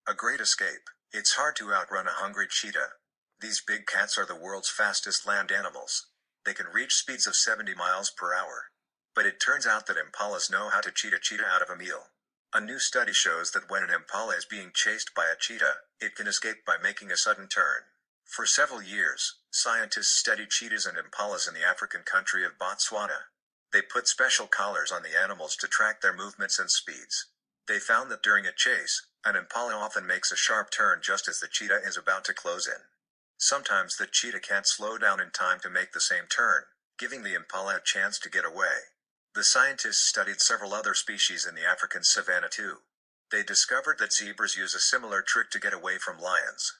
A great escape. It's hard to outrun a hungry cheetah. These big cats are the world's fastest land animals. They can reach speeds of 70 miles per hour. But it turns out that impalas know how to cheat a cheetah out of a meal. A new study shows that when an impala is being chased by a cheetah, it can escape by making a sudden turn. For several years, scientists studied cheetahs and impalas in the African country of Botswana. They put special collars on the animals to track their movements and speeds. They found that during a chase, an impala often makes a sharp turn just as the cheetah is about to close in. Sometimes the cheetah can't slow down in time to make the same turn, giving the impala a chance to get away. The scientists studied several other species in the African savanna too. They discovered that zebras use a similar trick to get away from lions.